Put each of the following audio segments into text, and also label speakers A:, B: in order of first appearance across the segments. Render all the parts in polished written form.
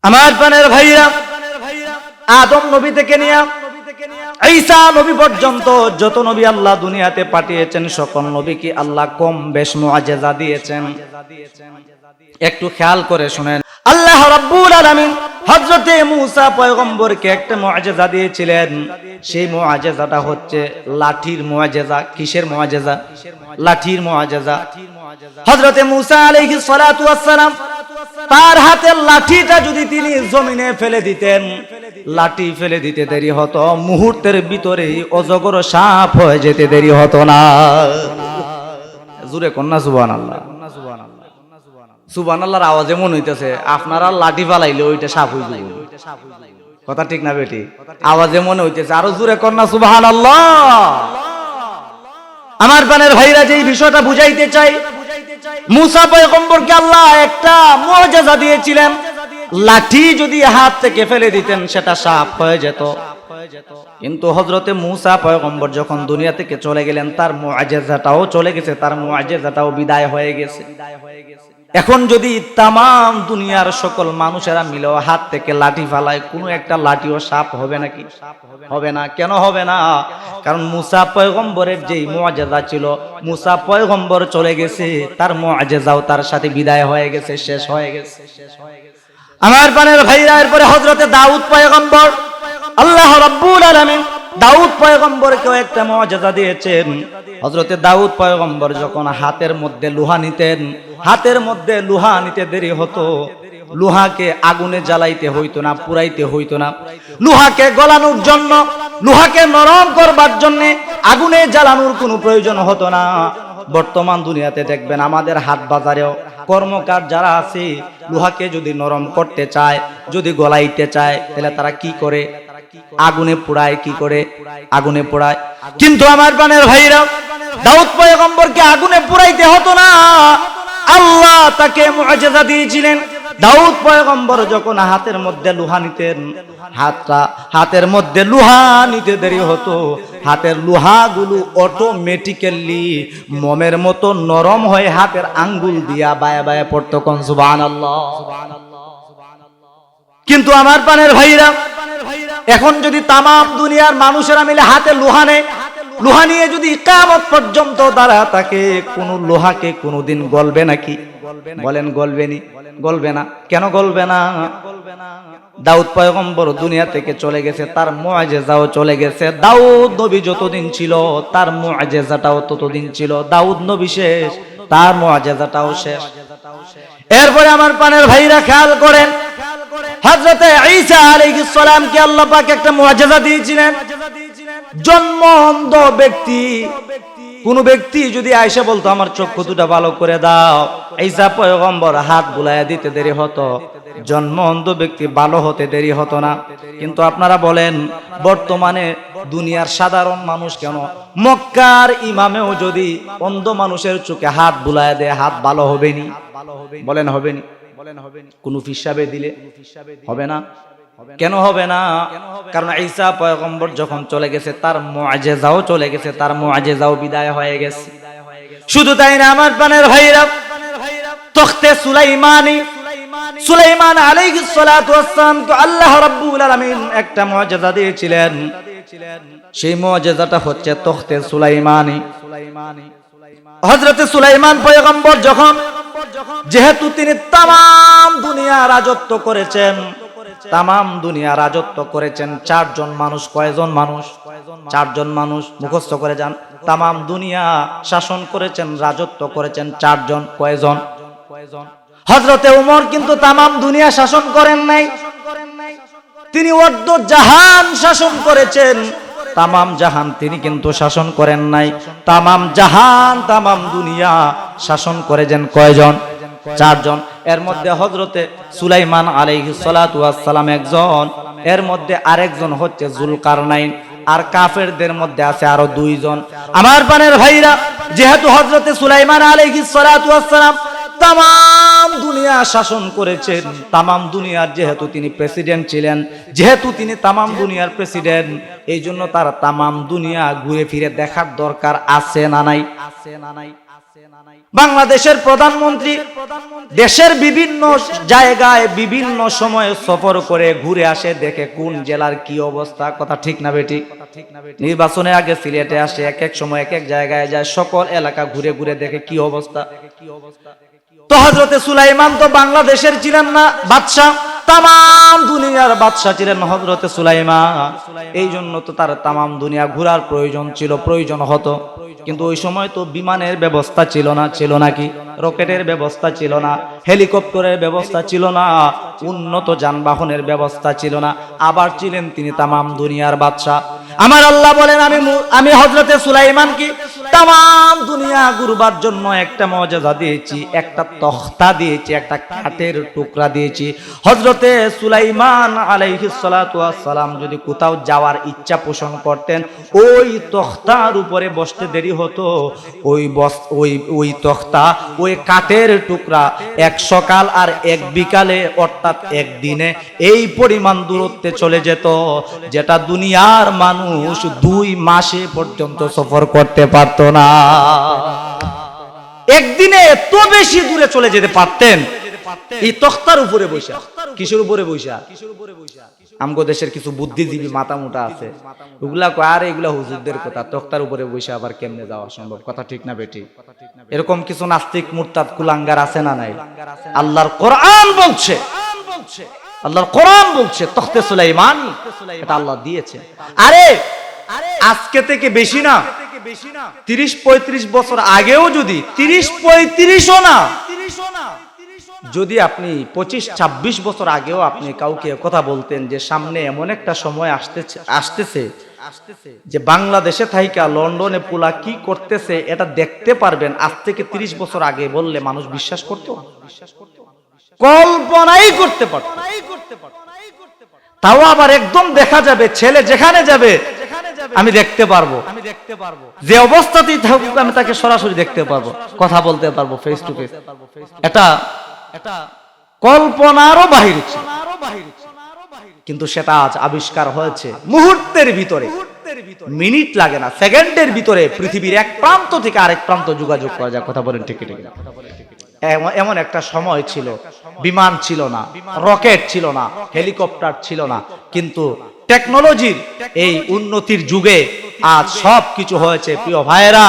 A: আমার প্রাণের ভাইরা, আদম নবী থেকে নিয়ে ঈসা নবী পর্যন্ত যত নবী আল্লাহ দুনিয়াতে পাঠিয়েছেন, সকল নবীকে আল্লাহ কম বেশ মুআজিজা দিয়েছেন। একটু খেয়াল করে শুনেন, আল্লাহ রাব্বুল আলামিন হযরতে মূসা পয়গম্বরকে একটা মুআজিজা দিয়েছিলেন। সেই মুআজিজাটা হচ্ছে লাঠির মুআজিজা। কিসের মুআজিজা? লাঠির মুআজিজা। হযরতে মূসা আলাইহিস সালাতু ওয়াস সালাম তার হাতের লাঠিটা যদি তিনি জমিনে ফেলে দিতেন, লাঠি ফেলে দিতে দেরি হতো, মুহূর্তের ভিতরেই অজগর সাপ হয়ে যেতে দেরি হতো না। জোরে কন্যা সুবহানাল্লাহ। সুবহানাল্লাহর আওয়াজে মনে হইতেছে আপনারা লাঠি ফালাইলে ওইটা সাপ হয়ে যাবে। কথা ঠিক না বেটি? আওয়াজে মনে হইতেছে, আরো জোরে কন্যা সুবহানাল্লাহ। আমার প্রাণের ভাইরা, যে বিষয়টা বুঝাইতে চাই, মূসা পয়গম্বরকে আল্লাহ একটা মুআজিজা দিয়েছিলেন। লাঠি যদি হাত থেকে ফেলে দিতেন সেটা সাপ হয়ে যেত। কিন্তু হযরতে মূসা পয়গম্বর যখন দুনিয়া থেকে চলে গেলেন, তার মুআজিজাটাও চলে গেছে, তার মুআজিজাটাও বিদায় হয়ে গেছে। এখন যদি তামাম দুনিয়ার সকল মানুষেরা মিলে হাত থেকে লাঠি ফালায়, কোনো একটা লাঠিও সাপ হবে নাকি? হবে না। কেন হবে না? কারণ মূসা পয়গম্বরের যেই মুআজিজা ছিল, মূসা পয়গম্বর চলে গেছে, তার মুআজিজাও তার সাথে বিদায় হয়ে গেছে, শেষ হয়ে গেছে। আমার প্রাণের ভাইরা, এরপরে হযরতে দাউদ পয়গম্বর, আল্লাহ রাব্বুল আলামিন দাউদ পয়গম্বরকেও একটা মুআজিজা দিয়েছেন। হযরতে দাউদ পয়গম্বর যখন হাতের মধ্যে লোহা নিতেন, হাতের মধ্যে লোহা নিতে দেরি হতো। লোহাকে আগুনে জ্বালাইতে হইতো না, পুরাইতে হইতো না। লোহাকে গলানোর জন্য, লোহাকে নরম করবার জন্য আগুনে জ্বালানোর কোনো প্রয়োজন হতো না। বর্তমান দুনিয়াতে দেখবেন আমাদের হাট বাজারেও কর্মকার যারা আছে, লোহাকে যদি নরম করতে চায়, যদি গলাইতে চায়, তাহলে তারা কি করে? আগুনে পোড়ায়। কি করে? আগুনে পোড়ায়। কিন্তু আমার প্রাণের ভাইরা, দাউদ পয়গম্বরকে আগুনে পোড়াইতে হতো না। আল্লাহ তাকে মুআজিজা দিয়েছিলেন। দাউদ পয়গম্বর যখন হাতের মধ্যে লোহা নিতেন, হাতের মধ্যে লোহা নিতে দেরি হতো, হাতের লোহাগুলো অটোমেটিক্যালি মোমের মতো নরম হয়ে হাতের আঙ্গুল দিয়া বায়া বায়া পড়তো। কোন সুবহানাল্লাহ। কিন্তু আমার প্রাণের ভাইরা, এখন যদি তামাম দুনিয়ার মানুষেরা মিলে হাতে লোহা নেয়, লোহা নিয়ে যদি কিয়ামত পর্যন্ত দাঁড়া থাকে, কোন লোহাকে কোনদিন গলবে নাকি? বলেন গলবেনি? গলবে না। কেন গলবে না? দাউদ পয়গম্বর দুনিয়া থেকে চলে গেছে, তার মুআজিজাও চলে গেছে। দাউদ নবী যতদিন ছিল, তার মুআজিজাটাও ততদিন ছিল। দাউদ নবী শেষ, তার মুআজিজাটাও শেষ। এরপরে আমার প্রাণের ভাইরা খেয়াল করেন, হযরতে ঈসা আলাইহিস সালামকে আল্লাহ পাক একটা মুআজিজা দিয়েছিলেন। জন্ম অন্ধ ব্যক্তি, কোন ব্যক্তি যদি আয়েশা বলতো আমার চক্ষু দুটো ভালো করে দাও, ঈসা পয়গম্বর হাত বুলাইয়া দিতে দেরি হতো, জন্ম অন্ধ ব্যক্তি ভালো হতে দেরি হতো না। কিন্তু আপনারা বলেন, বর্তমানে দুনিয়ার সাধারণ মানুষ কেন, মক্কার ইমামেও যদি অন্ধ মানুষের চোখে হাত বুলাইয়া দেয়, হাত ভালো হবে নি? বলেন হবে নি? কোন হিসাবে দিলে হবে না। কেন হবে না? কারণ ঈসা পয়গম্বর যখন চলে গেছে, তার মুআজিজাও চলে গেছে, তার মুআজিজাও বিদায় হয়ে গেছে। শুধু তাই না আমার প্রাণের ভাইরা, তখতে সুলাইমান আলাইহিস সালাতু ওয়াস সালাম তো আল্লাহ রাব্বুল আলামিন একটা মুআজিজা দিয়েছিলেন। সেই মুআজিজাটা হচ্ছে তখতে সুলাইমানি। হযরতে সুলাইমান পয়গম্বর যখন, যেহেতু তিনি তামাম দুনিয়া রাজত্ব করেছেন, তামাম দুনিয়া রাজত্ব করেছেন, চারজন মানুষ। কয়জন মানুষ? চারজন মানুষ। মুখস্থ করে যান। তামাম দুনিয়া শাসন করেছেন, রাজত্ব করেছেন চারজন। কয়জন? হযরতে ওমর কিন্তু তামাম দুনিয়া শাসন করেন নাই, তিনি অর্ধ জাহান শাসন করেছেন। তামাম জাহান তিনি কিন্তু শাসন করেন নাই। তামাম জাহান, তামাম দুনিয়া শাসন করেছেন কয়জন? চারজন। এর মধ্যে হযরতে সুলাইমান আলাইহিস সালাতু ওয়াস সালাম একজন, এর মধ্যে আরেকজন হচ্ছে যুলকারনাইন, আর কাফেরদের মধ্যে আছে আরো দুইজন। আমার প্রাণের ভাইরা, যেহেতু হযরতে সুলাইমান আলাইহিস সালাতু ওয়াস সালাম তামাম দুনিয়া শাসন করেছেন, তামাম দুনিয়ার যেহেতু তিনি প্রেসিডেন্ট ছিলেন, যেহেতু তিনি তামাম দুনিয়ার প্রেসিডেন্ট, এই জন্য তার তামাম দুনিয়া ঘুরে ফিরে দেখার দরকার আছে না নাই? বাংলাদেশের প্রধানমন্ত্রী দেশের বিভিন্ন জায়গায় বিভিন্ন সময়ে সফর করে ঘুরে আসে, দেখে কোন জেলার কি অবস্থা। কথা ঠিক না বেটি? নির্বাচনের আগে সিলেটে আসে, এক এক সময় এক এক জায়গায় যায়, সকল এলাকা ঘুরে ঘুরে দেখে কি অবস্থা। তো হযরতে সুলাইমান তো বাংলাদেশের ছিলেন না বাদশা, তামাম দুনিয়ার বাদশা ছিলেন হযরতে সুলাইমান। এই জন্য তো তার তামাম দুনিয়া ঘোরার প্রয়োজন হতো। কিন্তু ওই সময় তো বিমানের ব্যবস্থা ছিল না, ছিল নাকি? রকেটের ব্যবস্থা ছিল না, হেলিকপ্টারের ব্যবস্থা ছিল না, উন্নত যানবাহনের ব্যবস্থা ছিল না। আবার ছিলেন তিনি তামাম দুনিয়ার বাদশা। আমার আল্লাহ বলেন, আমি হযরতে সুলাইমানকে তামাম দুনিয়া ঘুরবার জন্য একটা মুআজিজা দিয়েছি, একটা তখতা দিয়েছি, একটা কাঠের টুকরা দিয়েছি। হযরতে সুলাইমান আলাইহিস সালাতু ওয়াস সালাম যদি কোথাও যাওয়ার ইচ্ছা পোষণ করতেন, ওই তখতার উপরে বসতে দেরি হতো। ওই তখতা, ওই কাঠের টুকরা এক সকাল আর এক বিকালে, অর্থাৎ একদিনে এই পরিমাণ দূরত্বে চলে যেত, যেটা দুনিয়ার মানুষ 2 মাসে পর্যন্ত সফর করতে পারত না। একদিনে এত বেশি দূরে চলে যেতে পারতেন এই তখতার উপরে বসা। কিসের উপরে বসা? আমগো দেশের কিছু বুদ্ধিজীবী মাথা মোটা আছে, ওগুলা কয় আর এগুলা হুজুরদের কথা, তখতার উপরে বসে আবার কেমনে যাওয়া সম্ভব? কথা ঠিক না বেটি? এরকম কিছু নাস্তিক মুরতাদ কুলাঙ্গার আছে না নাই? আল্লাহর কোরআন বলছে, আল্লাহর কোরআন বলছে তখতে সুলাইমান এটা আল্লাহ দিয়েছে। আরে আজকে থেকে বেশি না, 30-35 বছর আগেও যদি 30-35ও না, যদি আপনি 25-26 বছর আগেও আপনি কাউকে কথা বলতেন যে সামনে এমন একটা সময় আসতেছে যে বাংলাদেশে থাইকা লন্ডনে পোলা কি করতেছে এটা দেখতে পারবেন, আজ থেকে 30 বছর আগে বললে মানুষ বিশ্বাস করত? কল্পনাই করতে পারত। তাও আবার একদম দেখা যাবে, ছেলে যেখানে যাবে আমি দেখতে পারবো, যে অবস্থাতেই থাকুক আমি তাকে সরাসরি দেখতে পারবো, কথা বলতে পারবো, ফেস টু ফেস। এটা কল্পনারও বাহির ছিল, কিন্তু সেটা আজ আবিষ্কার হয়েছে। মুহূর্তের ভিতরে, মিনিট লাগে না, সেকেন্ডের ভিতরে পৃথিবীর এক প্রান্ত থেকে আরেক প্রান্ত যোগাযোগ করা যায়। কথা বলেন ঠিক ঠিক? এমন একটা সময় ছিল, বিমান ছিল না, রকেট ছিল না, হেলিকপ্টার ছিল না, কিন্তু টেকনোলজির এই উন্নতির যুগে আজ সব কিছু হয়েছে। প্রিয় ভাইয়েরা,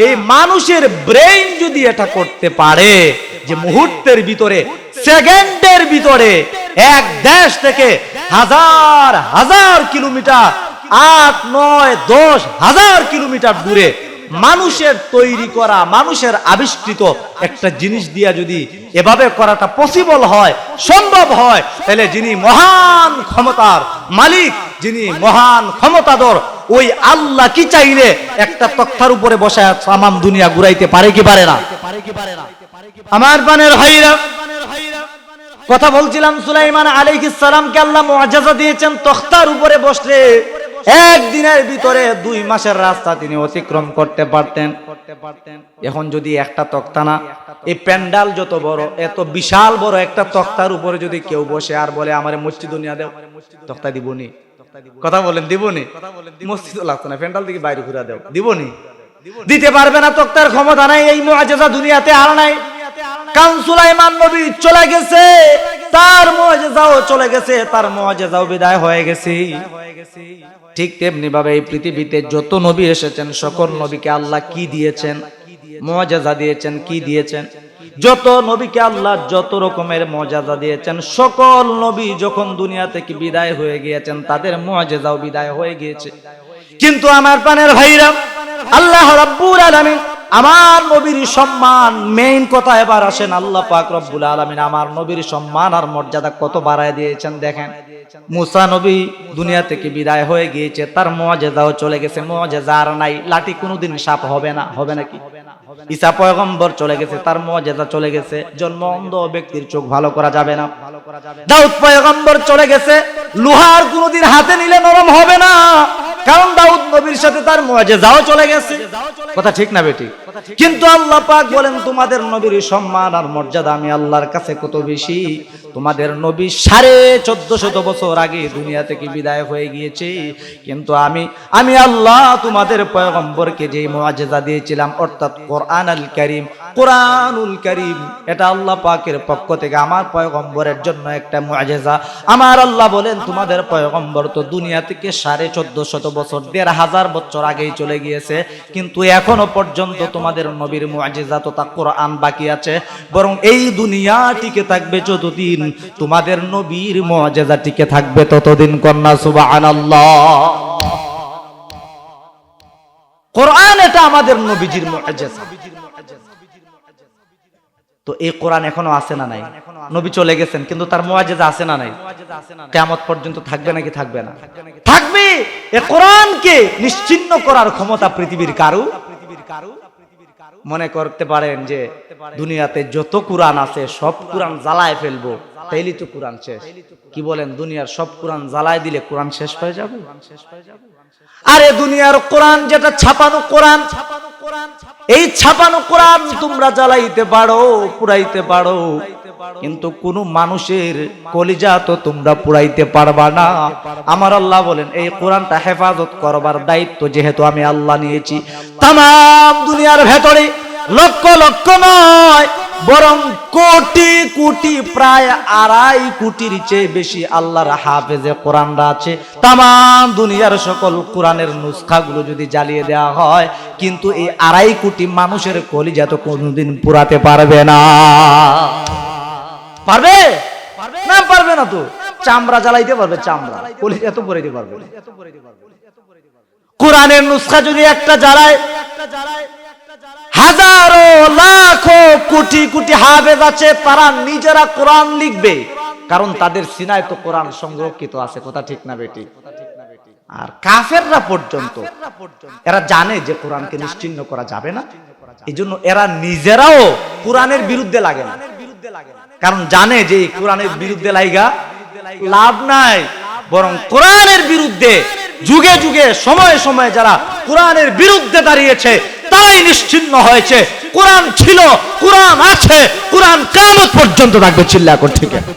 A: এই মানুষের ব্রেইন যদি এটা করতে পারে যে মুহূর্তের ভিতরে, সেকেন্ডের ভিতরে এক দেশ থেকে হাজার হাজার কিলোমিটার, 8-9-10 হাজার কিলোমিটার দূরে মানুষের তৈরি করা, মানুষের আবিষ্কৃত একটা জিনিস দিয়া যদি এভাবে করাটা পসিবল হয়, সম্ভব হয়, তাহলে যিনি মহান ক্ষমতার মালিক, যিনি মহান ক্ষমতাধর, ওই আল্লাহ কি চাইলে একটা তক্তার উপরে বসে তামাম দুনিয়া ঘুরাইতে পারে কি পারে না? আমার বানের ভাইরা, কথা বলছিলাম সুলাইমান আলাইহিস সালামকে আল্লাহ মুআজিজা দিয়েছেন, তখতার উপরে বসলে একদিনের ভিতরে 2 মাসের রাস্তা তিনি অতিক্রম করতে পারতেন। এখন যদি একটা তক্তা না, এই প্যান্ডাল যত বড়, এত বিশাল বড় একটা তক্তার উপরে যদি কেউ বসে আর বলে আমারে মসজিদ দুনিয়া দাও, তক্তা দিবনি? কথা বলেন দিবনি? মসজিদ লাগতো না, প্যান্ডাল থেকে বাইরে ঘুরা দাও, দিবনি? দিতে পারবে না, তক্তার ক্ষমতা নাই, এই মুআজিজা দুনিয়াতে আর নাই। কারণ সুলাইমান নবী চলে গেছে, তার মুআজিজাও চলে গেছে, তার মুআজিজাও বিদায় হয়ে গেছে। ঠিক তেমনি ভাবে এই পৃথিবীতে যত নবী এসেছেন, সকল নবীকে আল্লাহ কি দিয়েছেন? মুআজিজা দিয়েছেন। কি দিয়েছেন? যত নবীকে আল্লাহ যত রকমের মুআজিজা দিয়েছেন, সকল নবী যখন দুনিয়া থেকে বিদায় হয়ে গিয়েছেন, তাদের মুআজিজাও বিদায় হয়ে গিয়েছে। কিন্তু আমার প্রাণের ভাইরা, আল্লাহ রাব্বুল আলামিন আমার নবীর সম্মান, মেইন কথা এবার আসেন, আল্লাহ পাক রব্বুল আলামিন আমার নবীর সম্মান আর মর্যাদা কত বাড়ায় দিয়েছেন দেখেন। মুসা নবী দুনিয়া থেকে বিদায় হয়ে গিয়েছে, তার মুআজিজাও চলে গেছে, মুআজিজা আর নাই। লাঠি কোনোদিন সাপ হবে না, হবে নাকি? ঈসা পয়গম্বর চলে গেছে, তার মুআজিজা চলে গেছে, জন্ম অন্ধ ব্যক্তির চোখ ভালো করা যাবে না। দাউদ পয়গম্বর চলে গেছে, লোহার কোনোদিন হাতে নিলে নরম হবে না, কারণ দাউদ নবীর সাথে তার মুআজিজাও চলে গেছে। কথা ঠিক না বেটি? কিন্তু আল্লাহ পাক বলেন তোমাদের নবীর সম্মান আর মর্যাদা আমি আল্লাহর কাছে কত বেশি, তোমাদের নবী 1450 বছর আগে দুনিয়া থেকে বিদায় হয়ে গিয়েছে, কিন্তু আমি আল্লাহ তোমাদের পয়গম্বরকে যে মুআজিজা দিয়েছিলাম অর্থাৎ কোরআনুল কারীম, এটা আল্লাহ পাকের পক্ষ থেকে আমার পয়গম্বরের জন্য একটা মুআজিজা। আমার আল্লাহ বলেন তোমাদের পয়গম্বর তো দুনিয়া থেকে 1450 বছর 1500 বছর আগেই চলে গিয়েছে, কিন্তু এখনো পর্যন্ত তোমাদের নবীর মুআজিজা তথা কোরআন বাকি আছে। বরং এই দুনিয়া টিকে থাকবে যতদিন তোমাদের নবীর মুআজিজা টিকে থাকবে ততদিন। কন্যা সুবহানাল্লাহ। কোরআন এটা আমাদের নবীজির মুআজিজা। তো এই কোরআন এখনো আছে না নাই? নবী চলে গেছেন কিন্তু তার মুআজিজা আছে না নাই? কিয়ামত পর্যন্ত থাকবে নাকি থাকবে না? থাকবে। এই কোরআনকে নিশ্চিহ্ন করার ক্ষমতা পৃথিবীর কারো। মনে করতে পারেন যে দুনিয়াতে যত কোরআন আছে সব কোরআন জ্বালায় ফেলবো, তাইলে তো কোরআন শেষ। কি বলেন, দুনিয়ার সব কোরআন জ্বালায় দিলে কোরআন শেষ হয়ে যাবে? আরে দুনিয়ার কোরআন যেটা ছাপানো কোরআন, এই ছাপানো কোরআন তোমরা জ্বালাইতে পারো, পুরাইতে পারো, কিন্তু কোন মানুষের কলিজা তো তোমরা পুরাইতে পারবা না। আমার আল্লাহ বলেন এই কোরআনটা হেফাজত করবার দায়িত্ব যেহেতু আমি আল্লাহ নিয়েছি, তামাম দুনিয়ার ভেতরে লক্ষ লক্ষ নয় বরং কোটি কোটি, প্রায় 2.5 কোটির চেয়ে বেশি আল্লাহর হাফেজে কোরআনরা আছে। তামাম দুনিয়ার সকল কোরআনের নুসখাগুলো যদি জ্বালিয়ে দেওয়া হয়, কিন্তু এই 2.5 কোটি মানুষের কলিজা তো কোনোদিন পুরাতে পারবে না। পারবে না? পারবে না তো। চামড়া জ্বালাইতে পারবে, চামড়া, কলিজা এত পুরাইতে পারবে। কোরআনের নুসখা যদি একটা জ্বালায়, হাজারো লাখো কোটি কোটি হাফেজ আছে, তারা নিজেরা কোরআন লিখবে, কারণ তাদের সিনায় তো কোরআন সংরক্ষিত আছে। কথা ঠিক না বেটি? আর কাফেররা পর্যন্ত এরা জানে যে কোরআনকে নিশ্চিহ্ন করা যাবে না, এই জন্য এরা নিজেরাও কোরআনের বিরুদ্ধে লাগে না, কারণ জানে যে কোরআনের বিরুদ্ধে লাইগা লাভ নাই। বরং কোরআনের বিরুদ্ধে যুগে যুগে সময়ে সময়ে যারা কোরআনের বিরুদ্ধে দাঁড়িয়েছে তারাই নিশ্চিহ্ন হয়েছে। কোরআন ছিল, কোরআন আছে, কোরআন কিয়ামত পর্যন্ত থাকবে। চিল্লা করে ঠিক আছে।